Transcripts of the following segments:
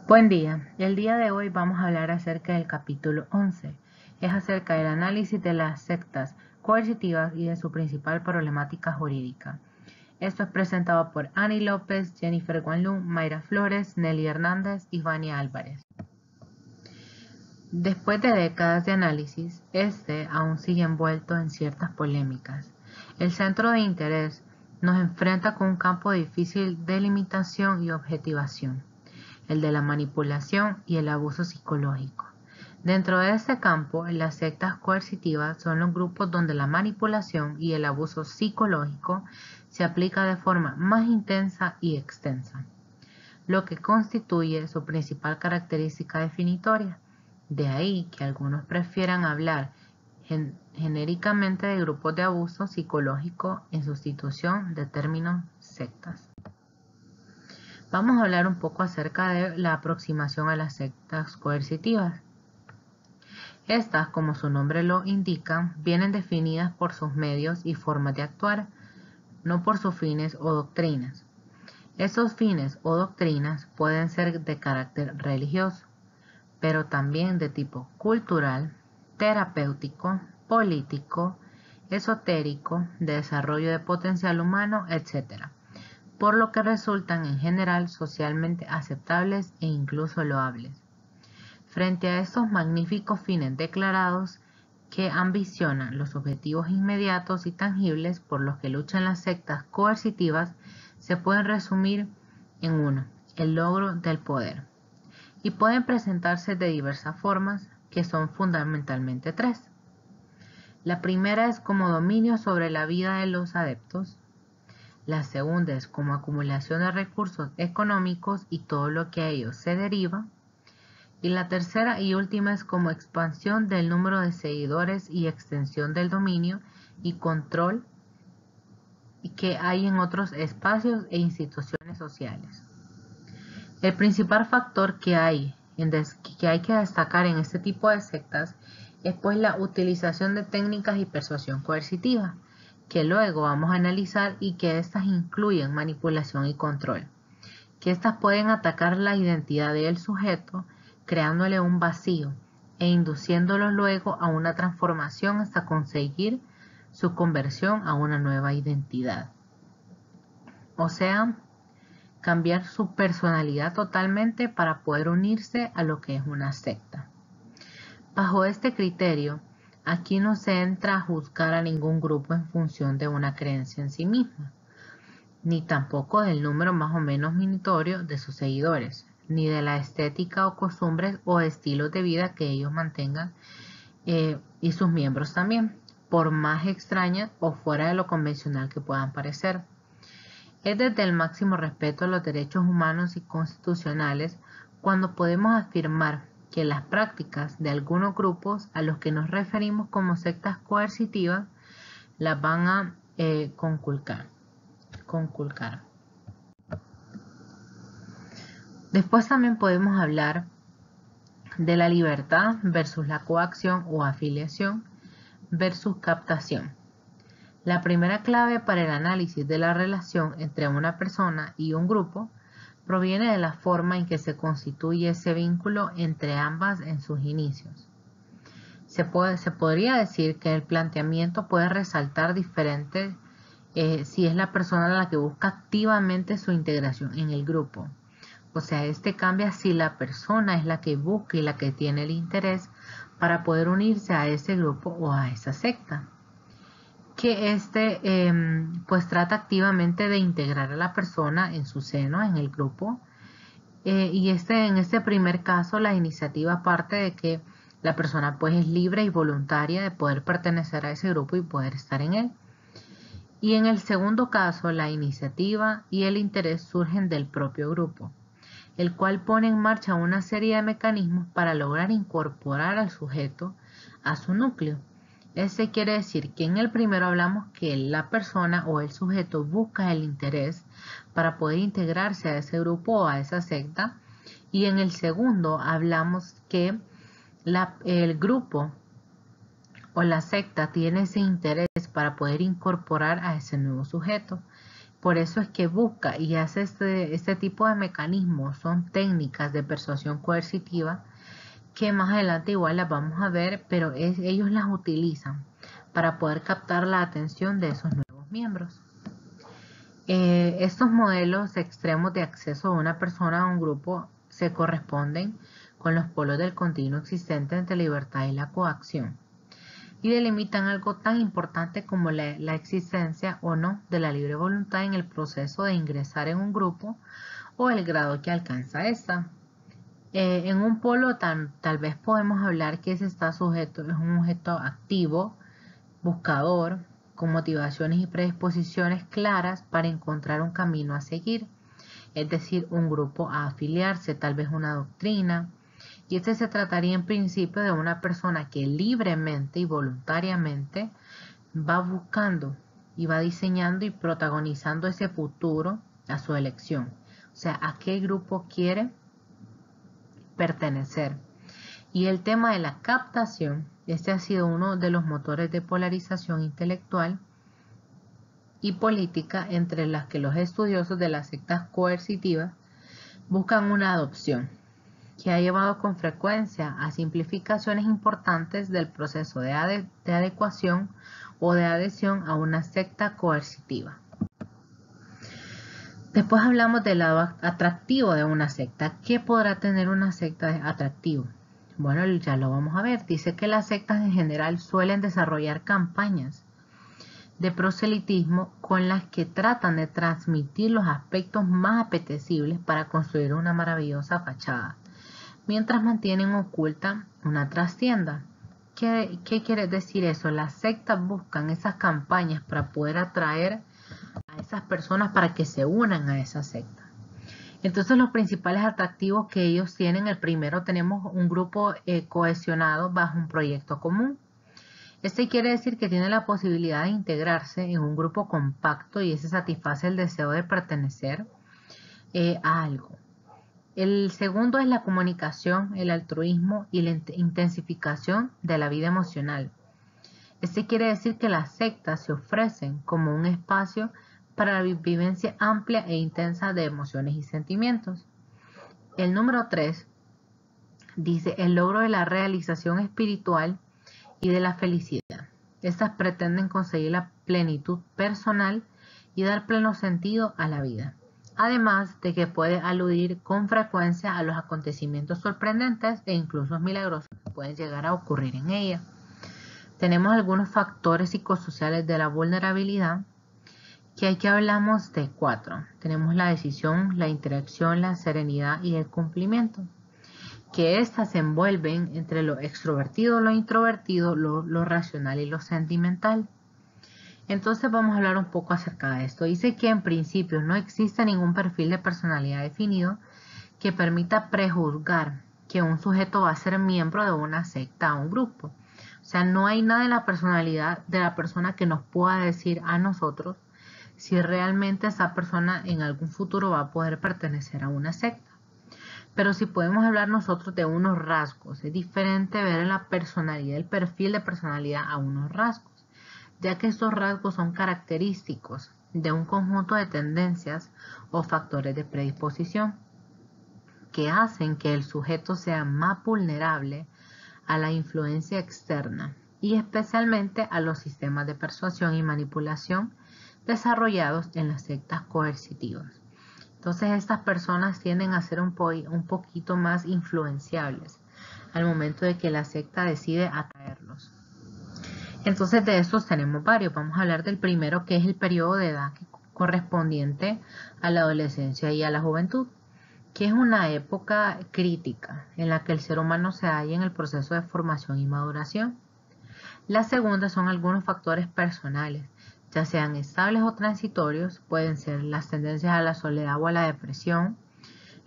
Buen día, el día de hoy vamos a hablar acerca del capítulo 11. Es acerca del análisis de las sectas coercitivas y de su principal problemática jurídica. Esto es presentado por Annie López, Jennifer Guanlu, Mayra Flores, Nelly Hernández y Vania Álvarez. Después de décadas de análisis, este aún sigue envuelto en ciertas polémicas. El centro de interés nos enfrenta con un campo difícil de limitación y objetivación, el de la manipulación y el abuso psicológico. Dentro de este campo, las sectas coercitivas son los grupos donde la manipulación y el abuso psicológico se aplica de forma más intensa y extensa, lo que constituye su principal característica definitoria. De ahí que algunos prefieran hablar genéricamente de grupos de abuso psicológico en sustitución de términos sectas. Vamos a hablar un poco acerca de la aproximación a las sectas coercitivas. Estas, como su nombre lo indica, vienen definidas por sus medios y formas de actuar, no por sus fines o doctrinas. Esos fines o doctrinas pueden ser de carácter religioso, pero también de tipo cultural, terapéutico, político, esotérico, de desarrollo de potencial humano, etc., por lo que resultan en general socialmente aceptables e incluso loables. Frente a estos magníficos fines declarados que ambicionan los objetivos inmediatos y tangibles por los que luchan las sectas coercitivas, se pueden resumir en uno: el logro del poder. Y pueden presentarse de diversas formas, que son fundamentalmente tres. La primera es como dominio sobre la vida de los adeptos. La segunda es como acumulación de recursos económicos y todo lo que a ellos se deriva. Y la tercera y última es como expansión del número de seguidores y extensión del dominio y control que hay en otros espacios e instituciones sociales. El principal factor que hay que destacar en este tipo de sectas es pues la utilización de técnicas y persuasión coercitiva, que luego vamos a analizar, y que estas incluyen manipulación y control, que estas pueden atacar la identidad del sujeto, creándole un vacío e induciéndolo luego a una transformación hasta conseguir su conversión a una nueva identidad. O sea, cambiar su personalidad totalmente para poder unirse a lo que es una secta. Bajo este criterio, aquí no se entra a juzgar a ningún grupo en función de una creencia en sí misma, ni tampoco del número más o menos minitorio de sus seguidores, ni de la estética o costumbres o estilos de vida que ellos mantengan y sus miembros también, por más extrañas o fuera de lo convencional que puedan parecer. Es desde el máximo respeto a los derechos humanos y constitucionales cuando podemos afirmar que las prácticas de algunos grupos a los que nos referimos como sectas coercitivas las van a conculcar. Después también podemos hablar de la libertad versus la coacción o afiliación versus captación. La primera clave para el análisis de la relación entre una persona y un grupo proviene de la forma en que se constituye ese vínculo entre ambas en sus inicios. Se podría decir que el planteamiento puede resaltar diferente si es la persona la que busca activamente su integración en el grupo. O sea, este cambia si la persona es la que busca y la que tiene el interés para poder unirse a ese grupo o a esa secta. Que pues trata activamente de integrar a la persona en su seno, en el grupo. Y en este primer caso, la iniciativa parte de que la persona pues es libre y voluntaria de poder pertenecer a ese grupo y poder estar en él. Y en el segundo caso, la iniciativa y el interés surgen del propio grupo, el cual pone en marcha una serie de mecanismos para lograr incorporar al sujeto a su núcleo. Ese quiere decir que en el primero hablamos que la persona o el sujeto busca el interés para poder integrarse a ese grupo o a esa secta, y en el segundo hablamos que el grupo o la secta tiene ese interés para poder incorporar a ese nuevo sujeto, Por eso es que busca y hace este tipo de mecanismos, son técnicas de persuasión coercitiva que más adelante igual las vamos a ver, pero ellos las utilizan para poder captar la atención de esos nuevos miembros. Estos modelos extremos de acceso de una persona a un grupo se corresponden con los polos del continuo existente entre libertad y la coacción y delimitan algo tan importante como la existencia o no de la libre voluntad en el proceso de ingresar en un grupo o el grado que alcanza esta. En un polo tal vez podemos hablar que ese está sujeto, es un sujeto activo, buscador, con motivaciones y predisposiciones claras para encontrar un camino a seguir, es decir, un grupo a afiliarse, tal vez una doctrina. Y este se trataría en principio de una persona que libremente y voluntariamente va buscando y va diseñando y protagonizando ese futuro a su elección. O sea, a qué grupo quiere pertenecer. Y el tema de la captación, este ha sido uno de los motores de polarización intelectual y política entre las que los estudiosos de las sectas coercitivas buscan una adopción, que ha llevado con frecuencia a simplificaciones importantes del proceso de adecuación o de adhesión a una secta coercitiva. Después hablamos del lado atractivo de una secta. ¿Qué podrá tener una secta atractivo? Bueno, ya lo vamos a ver. Dice que las sectas en general suelen desarrollar campañas de proselitismo con las que tratan de transmitir los aspectos más apetecibles para construir una maravillosa fachada, mientras mantienen oculta una trastienda. ¿Qué quiere decir eso? Las sectas buscan esas campañas para poder atraer a esas personas para que se unan a esa secta. Entonces los principales atractivos que ellos tienen, el primero, tenemos un grupo cohesionado bajo un proyecto común. Este quiere decir que tiene la posibilidad de integrarse en un grupo compacto y ese satisface el deseo de pertenecer a algo. El segundo es la comunicación, el altruismo y la intensificación de la vida emocional. Este quiere decir que las sectas se ofrecen como un espacio para la vivencia amplia e intensa de emociones y sentimientos. El número 3 dice el logro de la realización espiritual y de la felicidad. Estas pretenden conseguir la plenitud personal y dar pleno sentido a la vida. Además de que puede aludir con frecuencia a los acontecimientos sorprendentes e incluso milagrosos que pueden llegar a ocurrir en ella. Tenemos algunos factores psicosociales de la vulnerabilidad, que aquí hablamos de 4. Tenemos la decisión, la interacción, la serenidad y el cumplimiento, que éstas se envuelven entre lo extrovertido, lo introvertido, lo racional y lo sentimental. Entonces vamos a hablar un poco acerca de esto. Dice que en principio no existe ningún perfil de personalidad definido que permita prejuzgar que un sujeto va a ser miembro de una secta o un grupo. O sea, no hay nada en la personalidad de la persona que nos pueda decir a nosotros si realmente esa persona en algún futuro va a poder pertenecer a una secta. Pero si podemos hablar nosotros de unos rasgos, es diferente ver en la personalidad, el perfil de personalidad a unos rasgos, ya que estos rasgos son característicos de un conjunto de tendencias o factores de predisposición que hacen que el sujeto sea más vulnerable a la influencia externa y especialmente a los sistemas de persuasión y manipulación desarrollados en las sectas coercitivas. Entonces estas personas tienden a ser un poquito más influenciables al momento de que la secta decide atraerlos. Entonces de estos tenemos varios. Vamos a hablar del primero, que es el periodo de edad correspondiente a la adolescencia y a la juventud, que es una época crítica en la que el ser humano se halla en el proceso de formación y maduración. La segunda son algunos factores personales, ya sean estables o transitorios. Pueden ser las tendencias a la soledad o a la depresión,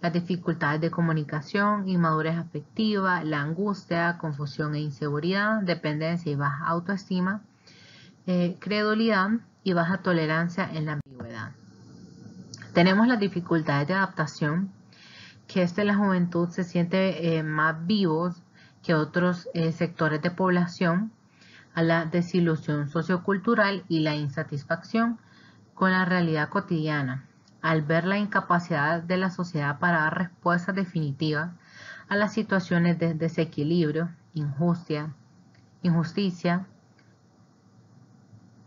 las dificultades de comunicación, inmadurez afectiva, la angustia, confusión e inseguridad, dependencia y baja autoestima, credulidad y baja tolerancia en la ambigüedad. Tenemos las dificultades de adaptación, que la juventud se siente más vivos que otros sectores de población, a la desilusión sociocultural y la insatisfacción, con la realidad cotidiana, al ver la incapacidad de la sociedad para dar respuestas definitivas a las situaciones de desequilibrio, injusticia,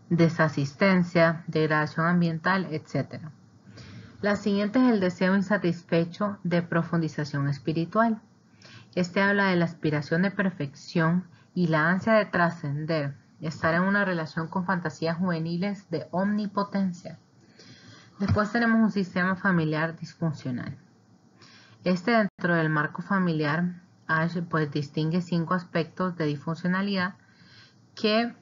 desasistencia, degradación ambiental, etc. La siguiente es el deseo insatisfecho de profundización espiritual. Este habla de la aspiración de perfección y la ansia de trascender, estar en una relación con fantasías juveniles de omnipotencia. Después tenemos un sistema familiar disfuncional. Este, dentro del marco familiar, Ash pues distingue 5 aspectos de disfuncionalidad que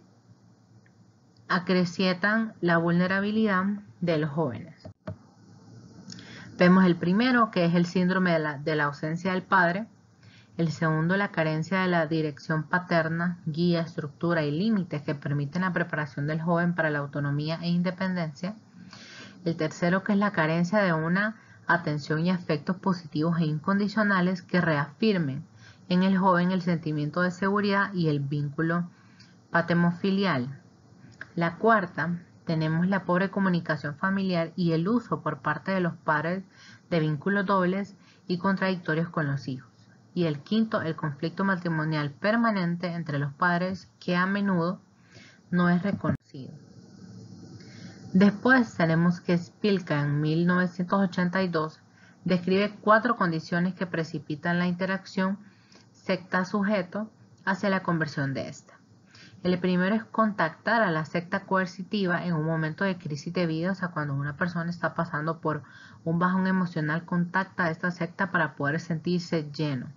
acrecientan la vulnerabilidad de los jóvenes. Vemos el primero, que es el síndrome de la ausencia del padre. El segundo, la carencia de la dirección paterna, guía, estructura y límites que permiten la preparación del joven para la autonomía e independencia. El tercero, que es la carencia de una atención y afectos positivos e incondicionales que reafirmen en el joven el sentimiento de seguridad y el vínculo paternofilial. La cuarta, tenemos la pobre comunicación familiar y el uso por parte de los padres de vínculos dobles y contradictorios con los hijos. Y el quinto, el conflicto matrimonial permanente entre los padres que a menudo no es reconocido. Después tenemos que Spilka en 1982 describe 4 condiciones que precipitan la interacción secta-sujeto hacia la conversión de esta. El primero es contactar a la secta coercitiva en un momento de crisis de vida, o sea, cuando una persona está pasando por un bajón emocional, contacta a esta secta para poder sentirse lleno.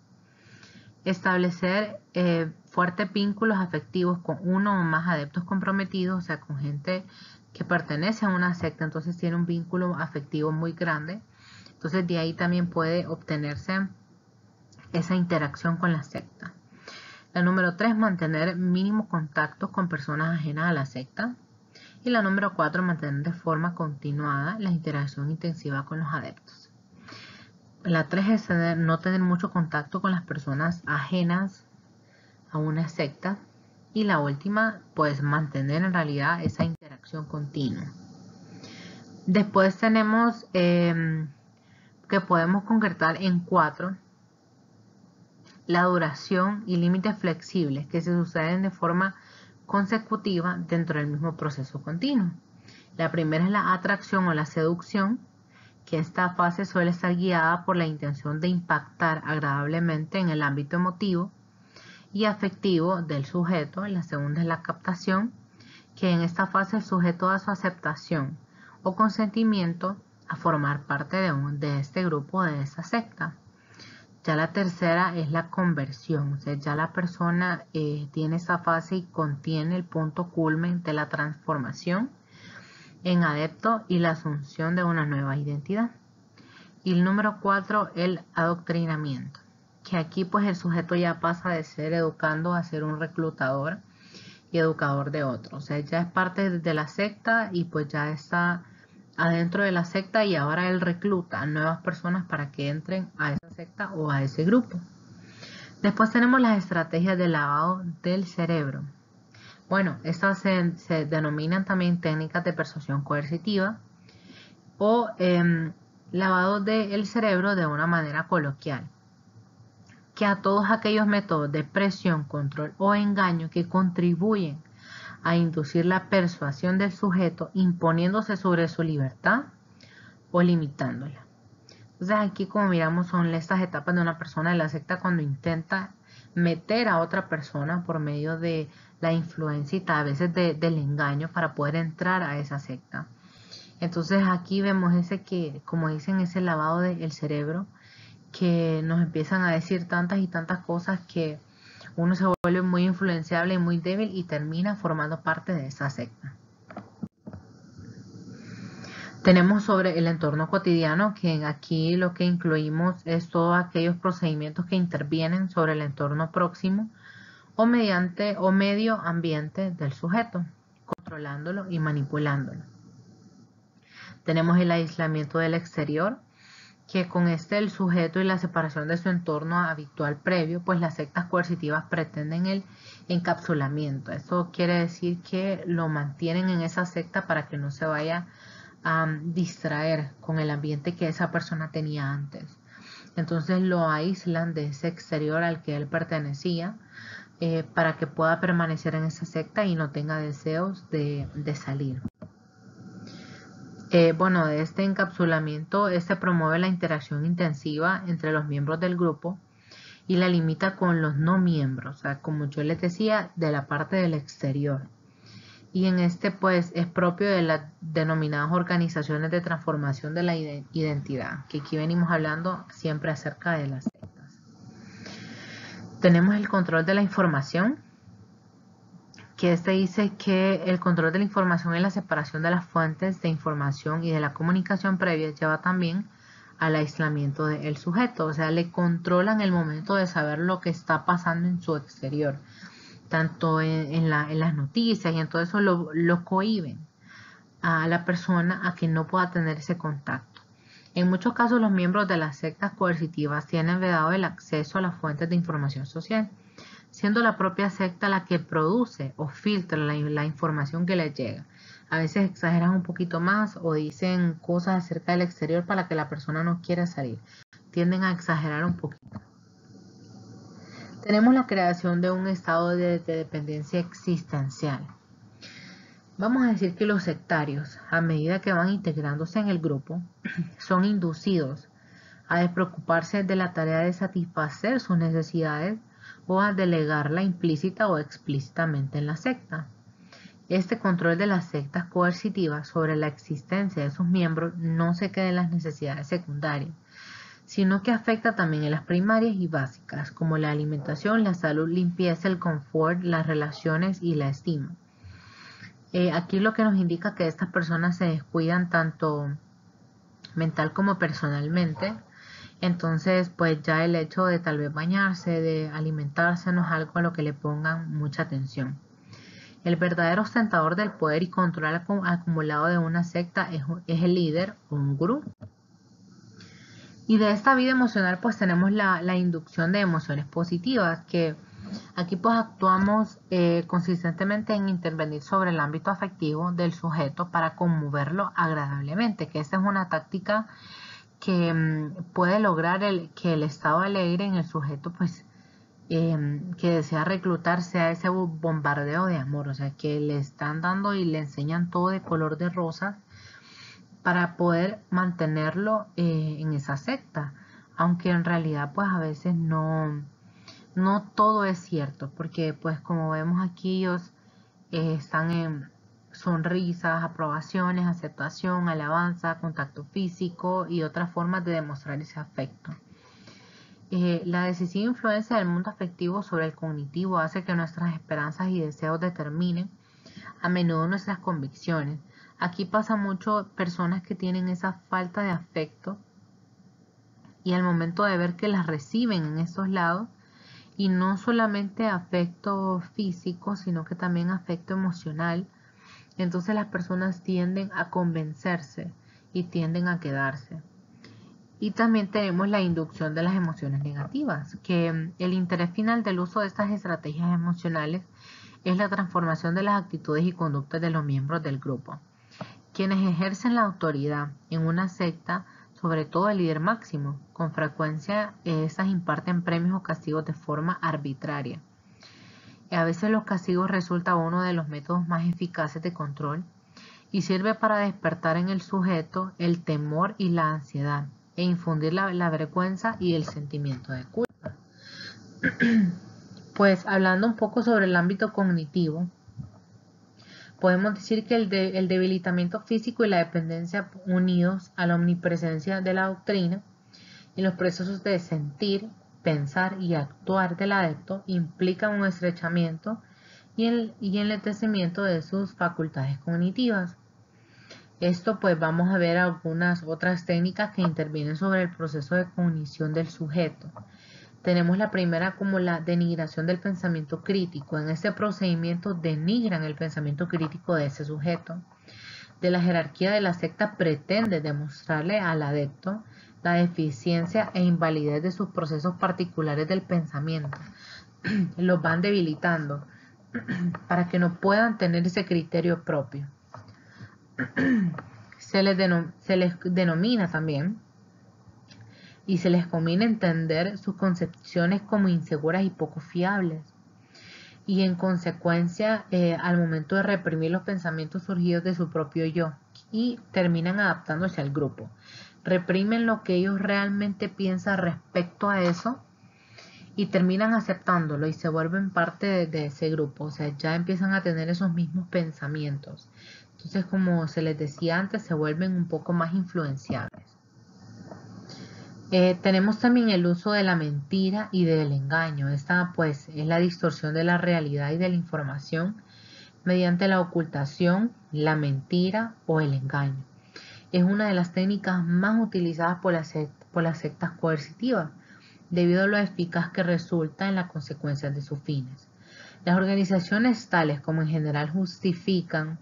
Establecer fuertes vínculos afectivos con uno o más adeptos comprometidos, o sea, con gente que pertenece a una secta, entonces tiene un vínculo afectivo muy grande. Entonces de ahí también puede obtenerse esa interacción con la secta. La número 3, mantener mínimos contactos con personas ajenas a la secta. Y la número 4, mantener de forma continuada la interacción intensiva con los adeptos. La 3 es no tener mucho contacto con las personas ajenas a una secta. Y la última, pues mantener en realidad esa interacción continua. Después tenemos que podemos concretar en 4 la duración y límites flexibles que se suceden de forma consecutiva dentro del mismo proceso continuo. La primera es la atracción o la seducción, que esta fase suele estar guiada por la intención de impactar agradablemente en el ámbito emotivo y afectivo del sujeto. La segunda es la captación, que en esta fase el sujeto da su aceptación o consentimiento a formar parte de este grupo, de esta secta. Ya la tercera es la conversión, o sea, ya la persona tiene esa fase y contiene el punto culmen de la transformación en adepto y la asunción de una nueva identidad. Y el número 4, el adoctrinamiento, que aquí pues el sujeto ya pasa de ser educando a ser un reclutador y educador de otros, o sea, ya es parte de la secta y pues ya está adentro de la secta y ahora él recluta a nuevas personas para que entren a esa secta o a ese grupo. Después tenemos las estrategias de lavado del cerebro. Bueno, estas se denominan también técnicas de persuasión coercitiva o lavado del cerebro de una manera coloquial, que a todos aquellos métodos de presión, control o engaño que contribuyen a inducir la persuasión del sujeto imponiéndose sobre su libertad o limitándola. Entonces aquí, como miramos, son estas etapas de una persona de la secta cuando intenta meter a otra persona por medio de la influencia y a veces del engaño para poder entrar a esa secta. Entonces aquí vemos ese que, como dicen, ese lavado del cerebro, que nos empiezan a decir tantas y tantas cosas que uno se vuelve muy influenciable y muy débil y termina formando parte de esa secta. Tenemos sobre el entorno cotidiano, que aquí lo que incluimos es todos aquellos procedimientos que intervienen sobre el entorno próximo o medio ambiente del sujeto, controlándolo y manipulándolo. Tenemos el aislamiento del exterior, que con el sujeto y la separación de su entorno habitual previo, pues las sectas coercitivas pretenden el encapsulamiento. Eso quiere decir que lo mantienen en esa secta para que no se vaya distraer con el ambiente que esa persona tenía antes. Entonces lo aíslan de ese exterior al que él pertenecía, para que pueda permanecer en esa secta y no tenga deseos de salir. Bueno, de este encapsulamiento, este promueve la interacción intensiva entre los miembros del grupo y la limita con los no miembros, o sea, como yo les decía, de la parte del exterior. Y en este pues es propio de las denominadas organizaciones de transformación de la identidad, que aquí venimos hablando siempre acerca de las sectas. Tenemos el control de la información, que este dice que el control de la información y la separación de las fuentes de información y de la comunicación previa lleva también al aislamiento del sujeto, o sea, le controlan el momento de saber lo que está pasando en su exterior, tanto en las noticias y en todo eso lo cohíben a la persona a que no pueda tener ese contacto. En muchos casos los miembros de las sectas coercitivas tienen vedado el acceso a las fuentes de información social, siendo la propia secta la que produce o filtra la información que les llega. A veces exageran un poquito más o dicen cosas acerca del exterior para que la persona no quiera salir. Tienden a exagerar un poquito. Tenemos la creación de un estado de dependencia existencial. Vamos a decir que los sectarios, a medida que van integrándose en el grupo, son inducidos a despreocuparse de la tarea de satisfacer sus necesidades o a delegarla implícita o explícitamente en la secta. Este control de las sectas coercitivas sobre la existencia de sus miembros no se queda en las necesidades secundarias, sino que afecta también en las primarias y básicas, como la alimentación, la salud, limpieza, el confort, las relaciones y la estima. Aquí lo que nos indica que estas personas se descuidan tanto mental como personalmente. Entonces, pues ya el hecho de tal vez bañarse, de alimentarse, no es algo a lo que le pongan mucha atención. El verdadero ostentador del poder y control acumulado de una secta es el líder o un gurú. Y de esta vida emocional pues tenemos la inducción de emociones positivas, que aquí pues actuamos consistentemente en intervenir sobre el ámbito afectivo del sujeto para conmoverlo agradablemente, que esta es una táctica que puede lograr que el estado alegre en el sujeto pues que desea reclutar sea ese bombardeo de amor, o sea que le están dando y le enseñan todo de color de rosas para poder mantenerlo en esa secta, aunque en realidad pues a veces no todo es cierto, porque pues como vemos aquí ellos están en sonrisas, aprobaciones, aceptación, alabanza, contacto físico y otras formas de demostrar ese afecto. La decisiva influencia del mundo afectivo sobre el cognitivo hace que nuestras esperanzas y deseos determinen a menudo nuestras convicciones. Aquí pasa mucho personas que tienen esa falta de afecto y al momento de ver que las reciben en esos lados, y no solamente afecto físico, sino que también afecto emocional, entonces las personas tienden a convencerse y tienden a quedarse. Y también tenemos la inducción de las emociones negativas, que el interés final del uso de estas estrategias emocionales es la transformación de las actitudes y conductas de los miembros del grupo. Quienes ejercen la autoridad en una secta, sobre todo el líder máximo, con frecuencia estas imparten premios o castigos de forma arbitraria. A veces los castigos resultan uno de los métodos más eficaces de control y sirve para despertar en el sujeto el temor y la ansiedad e infundir la vergüenza y el sentimiento de culpa. Pues hablando un poco sobre el ámbito cognitivo, podemos decir que el debilitamiento físico y la dependencia unidos a la omnipresencia de la doctrina y los procesos de sentir, pensar y actuar del adepto implican un estrechamiento y enlentecimiento de sus facultades cognitivas. Esto pues vamos a ver algunas otras técnicas que intervienen sobre el proceso de cognición del sujeto. Tenemos la primera como la denigración del pensamiento crítico. En este procedimiento denigran el pensamiento crítico de ese sujeto. De la jerarquía de la secta pretende demostrarle al adepto la deficiencia e invalidez de sus procesos particulares del pensamiento. Los van debilitando para que no puedan tener ese criterio propio. se les denomina también y se les combina entender sus concepciones como inseguras y poco fiables. Y en consecuencia, al momento de reprimir los pensamientos surgidos de su propio yo y terminan adaptándose al grupo. Reprimen lo que ellos realmente piensan respecto a eso y terminan aceptándolo y se vuelven parte de ese grupo. O sea, ya empiezan a tener esos mismos pensamientos. Entonces, como se les decía antes, se vuelven un poco más influenciables. Tenemos también el uso de la mentira y del engaño. Esta pues es la distorsión de la realidad y de la información mediante la ocultación, la mentira o el engaño. Es una de las técnicas más utilizadas por las sectas coercitivas, debido a lo eficaz que resulta en las consecuencias de sus fines. Las organizaciones tales como en general justifican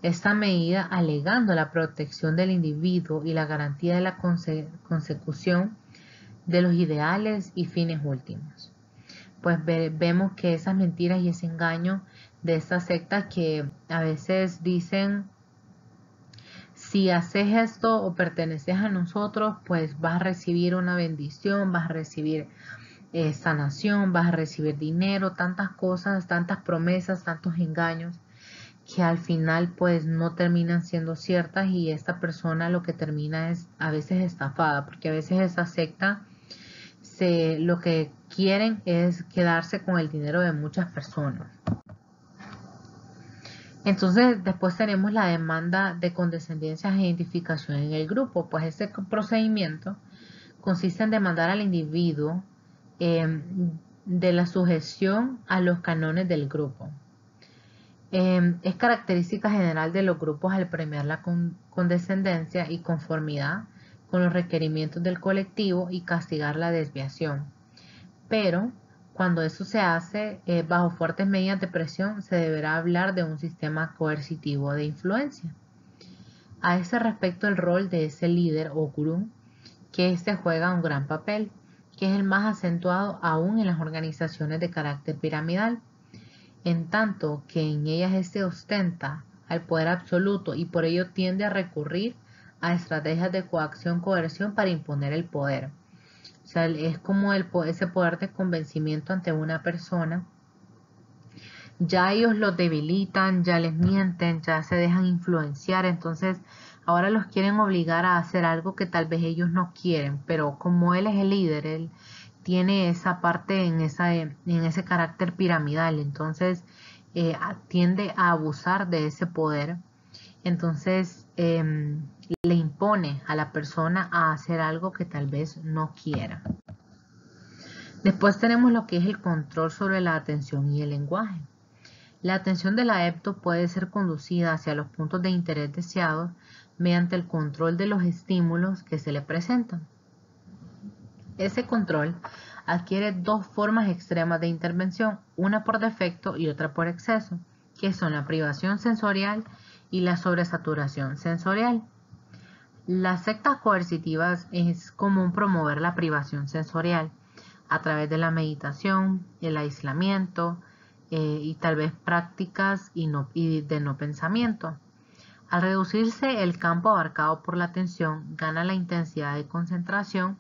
esta medida alegando la protección del individuo y la garantía de la consecución de los ideales y fines últimos. Pues vemos que esas mentiras y ese engaño de estas sectas que a veces dicen: si haces esto o perteneces a nosotros, pues vas a recibir una bendición, vas a recibir sanación, vas a recibir dinero, tantas cosas, tantas promesas, tantos engaños, que al final pues no terminan siendo ciertas, y esta persona lo que termina es a veces estafada, porque a veces esa secta lo que quieren es quedarse con el dinero de muchas personas. Entonces después tenemos la demanda de condescendencia e identificación en el grupo. Pues este procedimiento consiste en demandar al individuo de la sujeción a los cánones del grupo. Es característica general de los grupos al premiar la condescendencia y conformidad con los requerimientos del colectivo y castigar la desviación. Pero cuando eso se hace bajo fuertes medidas de presión, se deberá hablar de un sistema coercitivo de influencia. A ese respecto, el rol de ese líder o gurú, que éste juega un gran papel, que es el más acentuado aún en las organizaciones de carácter piramidal, en tanto que en ellas éste ostenta al poder absoluto y por ello tiende a recurrir a estrategias de coacción-coerción para imponer el poder. O sea, es como ese poder de convencimiento ante una persona. Ya ellos los debilitan, ya les mienten, ya se dejan influenciar, entonces ahora los quieren obligar a hacer algo que tal vez ellos no quieren, pero como él es el líder, él tiene esa parte en ese carácter piramidal, entonces tiende a abusar de ese poder. Entonces le impone a la persona a hacer algo que tal vez no quiera. Después tenemos lo que es el control sobre la atención y el lenguaje. La atención del adepto puede ser conducida hacia los puntos de interés deseados mediante el control de los estímulos que se le presentan. Ese control adquiere dos formas extremas de intervención, una por defecto y otra por exceso, que son la privación sensorial y la sobresaturación sensorial. Las sectas coercitivas es común promover la privación sensorial a través de la meditación, el aislamiento y tal vez prácticas de no pensamiento. Al reducirse el campo abarcado por la atención, gana la intensidad de concentración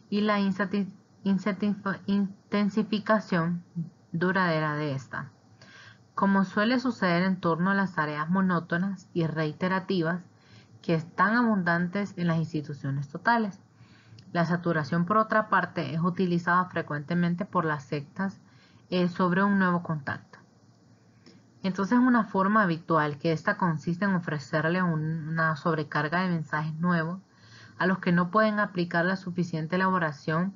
y la intensificación duradera de esta. Como suele suceder en torno a las tareas monótonas y reiterativas que están abundantes en las instituciones totales. La saturación, por otra parte, es utilizada frecuentemente por las sectas sobre un nuevo contacto. Entonces, una forma habitual que esta consiste en ofrecerle una sobrecarga de mensajes nuevos a los que no pueden aplicar la suficiente elaboración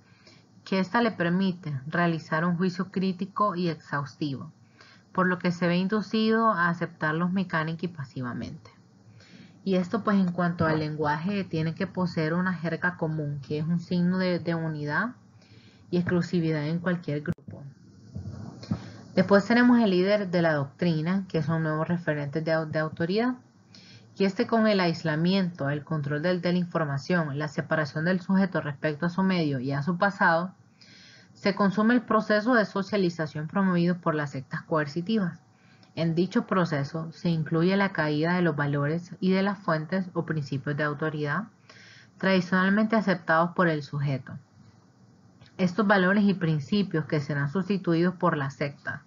que ésta le permite realizar un juicio crítico y exhaustivo, por lo que se ve inducido a aceptarlos mecánica y pasivamente. Y esto pues en cuanto al lenguaje tiene que poseer una jerga común, que es un signo de unidad y exclusividad en cualquier grupo. Después tenemos el líder de la doctrina, que son nuevos referentes de autoridad. Y con el aislamiento, el control de la información, la separación del sujeto respecto a su medio y a su pasado, se consume el proceso de socialización promovido por las sectas coercitivas. En dicho proceso se incluye la caída de los valores y de las fuentes o principios de autoridad tradicionalmente aceptados por el sujeto. Estos valores y principios que serán sustituidos por las sectas.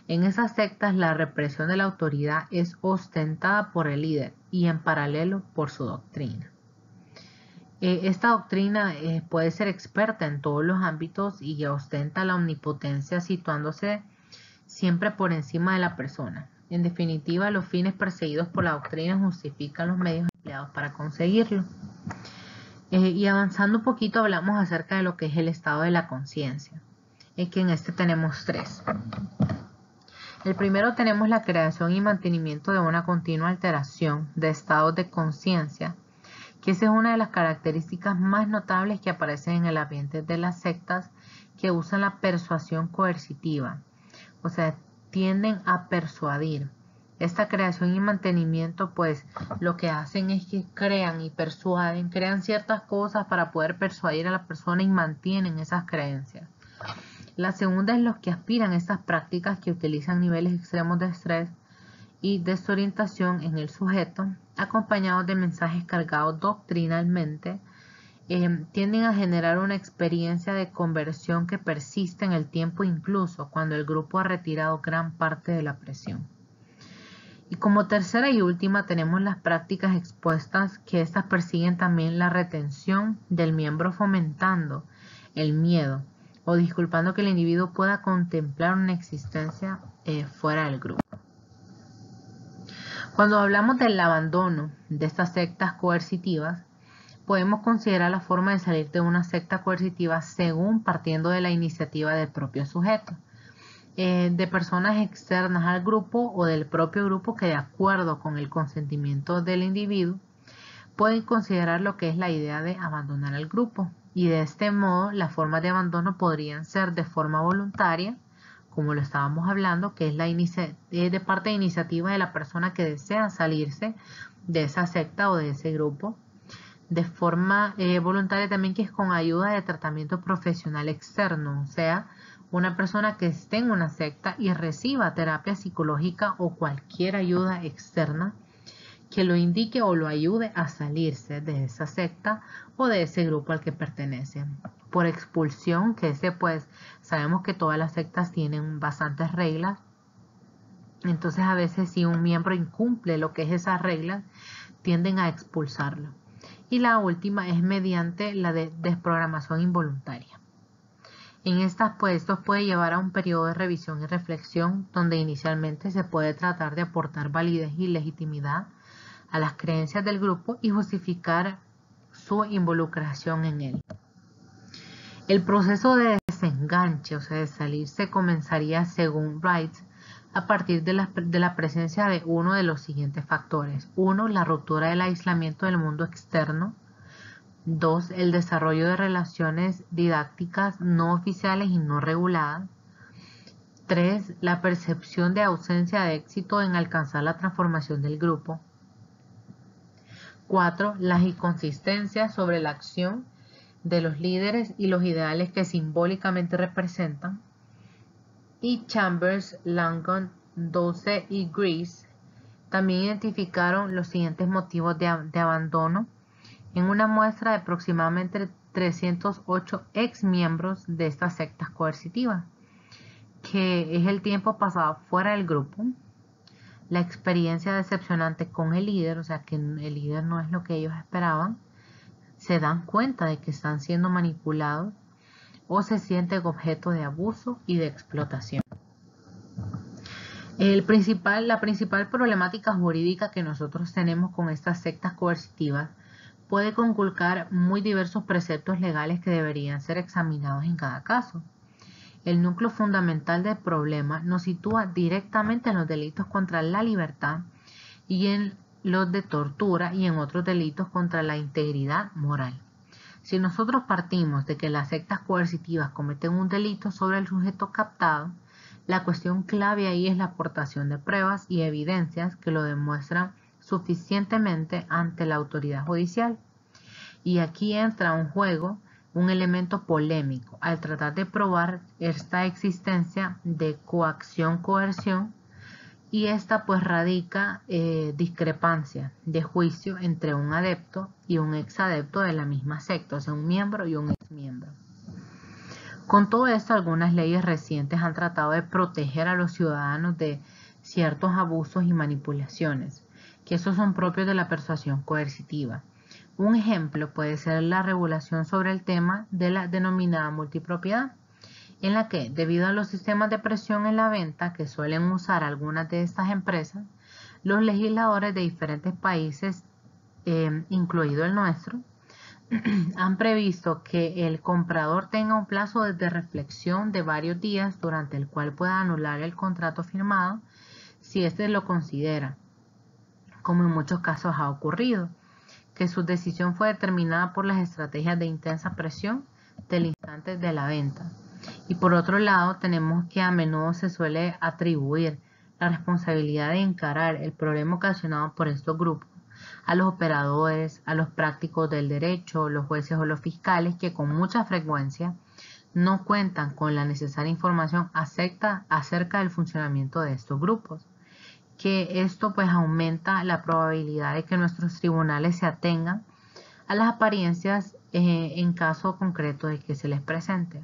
En esas sectas la represión de la autoridad es ostentada por el líder y en paralelo por su doctrina. Esta doctrina puede ser experta en todos los ámbitos y ostenta la omnipotencia situándose siempre por encima de la persona. En definitiva, los fines perseguidos por la doctrina justifican los medios empleados para conseguirlo. Y avanzando un poquito hablamos acerca de lo que es el estado de la conciencia, que en este tenemos tres. El primero tenemos la creación y mantenimiento de una continua alteración de estados de conciencia, que esa es una de las características más notables que aparecen en el ambiente de las sectas que usan la persuasión coercitiva, o sea, tienden a persuadir. Esta creación y mantenimiento, pues, lo que hacen es que crean y persuaden, crean ciertas cosas para poder persuadir a la persona y mantienen esas creencias. La segunda es los que aspiran a estas prácticas que utilizan niveles extremos de estrés y desorientación en el sujeto, acompañados de mensajes cargados doctrinalmente, tienden a generar una experiencia de conversión que persiste en el tiempo incluso cuando el grupo ha retirado gran parte de la presión. Y como tercera y última tenemos las prácticas expuestas, que estas persiguen también la retención del miembro fomentando el miedo o disculpando que el individuo pueda contemplar una existencia fuera del grupo. Cuando hablamos del abandono de estas sectas coercitivas, podemos considerar la forma de salir de una secta coercitiva según partiendo de la iniciativa del propio sujeto, de personas externas al grupo o del propio grupo que, de acuerdo con el consentimiento del individuo, pueden considerar lo que es la idea de abandonar al grupo. Y de este modo las formas de abandono podrían ser de forma voluntaria, como lo estábamos hablando, que es de parte de iniciativa de la persona que desea salirse de esa secta o de ese grupo. De forma voluntaria también, que es con ayuda de tratamiento profesional externo, o sea, una persona que esté en una secta y reciba terapia psicológica o cualquier ayuda externa que lo indique o lo ayude a salirse de esa secta o de ese grupo al que pertenece. Por expulsión, que pues sabemos que todas las sectas tienen bastantes reglas, entonces a veces si un miembro incumple lo que es esas reglas, tienden a expulsarlo. Y la última es mediante la desprogramación involuntaria. En estas, pues, esto puede llevar a un periodo de revisión y reflexión donde inicialmente se puede tratar de aportar validez y legitimidad a las creencias del grupo y justificar su involucración en él. El proceso de desenganche, o sea, de salirse, comenzaría, según Wright, a partir de la presencia de uno de los siguientes factores. 1. La ruptura del aislamiento del mundo externo. 2. El desarrollo de relaciones didácticas no oficiales y no reguladas. 3. La percepción de ausencia de éxito en alcanzar la transformación del grupo. 4. Las inconsistencias sobre la acción de los líderes y los ideales que simbólicamente representan. Y Chambers, Langdon, Dose y Grease también identificaron los siguientes motivos de abandono en una muestra de aproximadamente 308 ex miembros de estas sectas coercitivas, que es el tiempo pasado fuera del grupo, la experiencia decepcionante con el líder, o sea que el líder no es lo que ellos esperaban, se dan cuenta de que están siendo manipulados o se sienten objeto de abuso y de explotación. La principal problemática jurídica que nosotros tenemos con estas sectas coercitivas puede conculcar muy diversos preceptos legales que deberían ser examinados en cada caso. El núcleo fundamental del problema nos sitúa directamente en los delitos contra la libertad y en los de tortura y en otros delitos contra la integridad moral. Si nosotros partimos de que las sectas coercitivas cometen un delito sobre el sujeto captado, la cuestión clave ahí es la aportación de pruebas y evidencias que lo demuestran suficientemente ante la autoridad judicial. Y aquí entra en juego un elemento polémico al tratar de probar esta existencia de coacción-coerción y esta pues radica discrepancia de juicio entre un adepto y un exadepto de la misma secta, o sea, un miembro y un exmiembro. Con todo esto, algunas leyes recientes han tratado de proteger a los ciudadanos de ciertos abusos y manipulaciones, que esos son propios de la persuasión coercitiva. Un ejemplo puede ser la regulación sobre el tema de la denominada multipropiedad, en la que, debido a los sistemas de presión en la venta que suelen usar algunas de estas empresas, los legisladores de diferentes países, incluido el nuestro, han previsto que el comprador tenga un plazo de reflexión de varios días durante el cual pueda anular el contrato firmado si éste lo considera, como en muchos casos ha ocurrido, que su decisión fue determinada por las estrategias de intensa presión del instante de la venta. Y por otro lado, tenemos que a menudo se suele atribuir la responsabilidad de encarar el problema ocasionado por estos grupos a los operadores, a los prácticos del derecho, los jueces o los fiscales, que con mucha frecuencia no cuentan con la necesaria información acerca del funcionamiento de estos grupos. Que esto pues aumenta la probabilidad de que nuestros tribunales se atengan a las apariencias en caso concreto de que se les presente.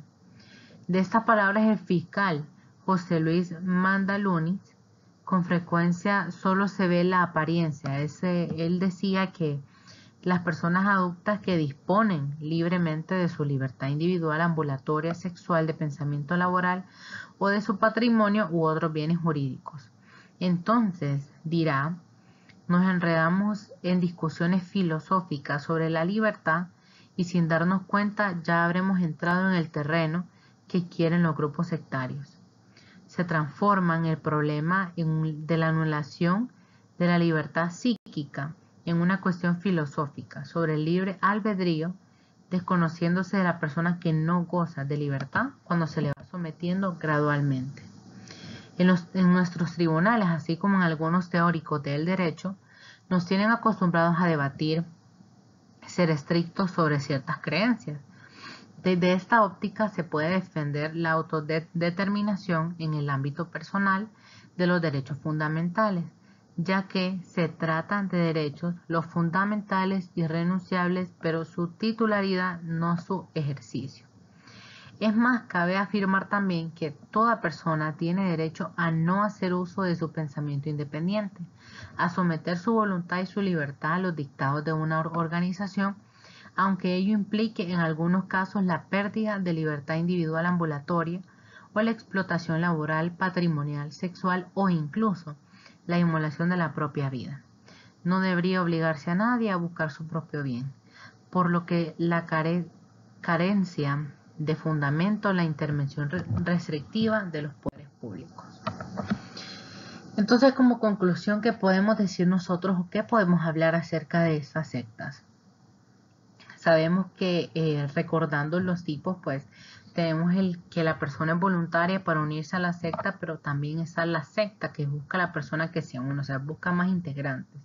De estas palabras, el fiscal José Luis Mandaluni con frecuencia solo se ve la apariencia. Él decía que las personas adultas que disponen libremente de su libertad individual, ambulatoria, sexual, de pensamiento laboral o de su patrimonio u otros bienes jurídicos. Entonces, dirá, nos enredamos en discusiones filosóficas sobre la libertad y sin darnos cuenta ya habremos entrado en el terreno que quieren los grupos sectarios. Se transforman el problema de la anulación de la libertad psíquica en una cuestión filosófica sobre el libre albedrío, desconociéndose de la persona que no goza de libertad cuando se le va sometiendo gradualmente. En nuestros tribunales, así como en algunos teóricos del derecho, nos tienen acostumbrados a debatir, ser estrictos sobre ciertas creencias. Desde esta óptica se puede defender la autodeterminación en el ámbito personal de los derechos fundamentales, ya que se tratan de derechos los fundamentales irrenunciables, pero su titularidad, no su ejercicio. Es más, cabe afirmar también que toda persona tiene derecho a no hacer uso de su pensamiento independiente, a someter su voluntad y su libertad a los dictados de una organización, aunque ello implique en algunos casos la pérdida de libertad individual ambulatoria o la explotación laboral, patrimonial, sexual o incluso la inmolación de la propia vida. No debería obligarse a nadie a buscar su propio bien, por lo que la carencia de fundamento, la intervención restrictiva de los poderes públicos. Entonces, como conclusión, ¿qué podemos decir nosotros o qué podemos hablar acerca de estas sectas? Sabemos que recordando los tipos, pues tenemos que la persona es voluntaria para unirse a la secta, pero también está la secta que busca a la persona que se une, o sea, busca más integrantes.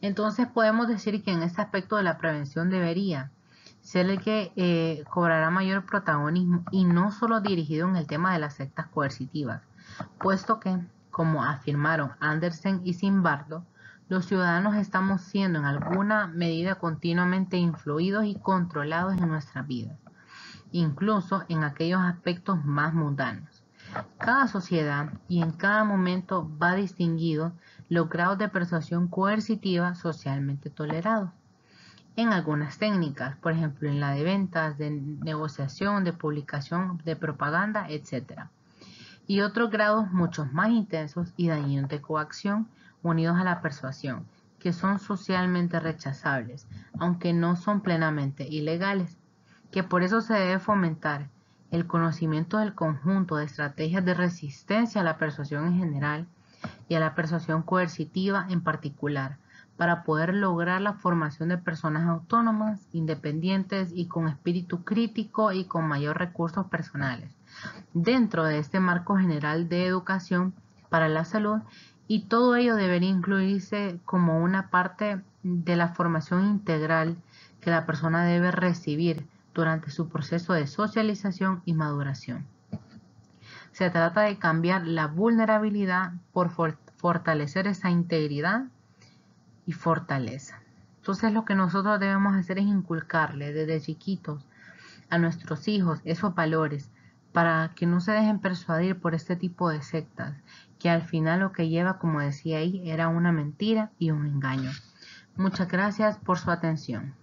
Entonces podemos decir que en este aspecto de la prevención debería ser el que cobrará mayor protagonismo y no solo dirigido en el tema de las sectas coercitivas, puesto que, como afirmaron Andersen y Zimbardo, los ciudadanos estamos siendo en alguna medida continuamente influidos y controlados en nuestras vidas, incluso en aquellos aspectos más mundanos. Cada sociedad y en cada momento va distinguido los grados de persuasión coercitiva socialmente tolerados. En algunas técnicas, por ejemplo en la de ventas, de negociación, de publicación, de propaganda, etc. Y otros grados mucho más intensos y dañinos de coacción unidos a la persuasión, que son socialmente rechazables, aunque no son plenamente ilegales, que por eso se debe fomentar el conocimiento del conjunto de estrategias de resistencia a la persuasión en general y a la persuasión coercitiva en particular, para poder lograr la formación de personas autónomas, independientes y con espíritu crítico y con mayor recursos personales, dentro de este marco general de educación para la salud, y todo ello debería incluirse como una parte de la formación integral que la persona debe recibir durante su proceso de socialización y maduración. Se trata de cambiar la vulnerabilidad por fortalecer esa integridad y fortaleza. Entonces lo que nosotros debemos hacer es inculcarle desde chiquitos a nuestros hijos esos valores para que no se dejen persuadir por este tipo de sectas, que al final lo que lleva, como decía ahí, era una mentira y un engaño. Muchas gracias por su atención.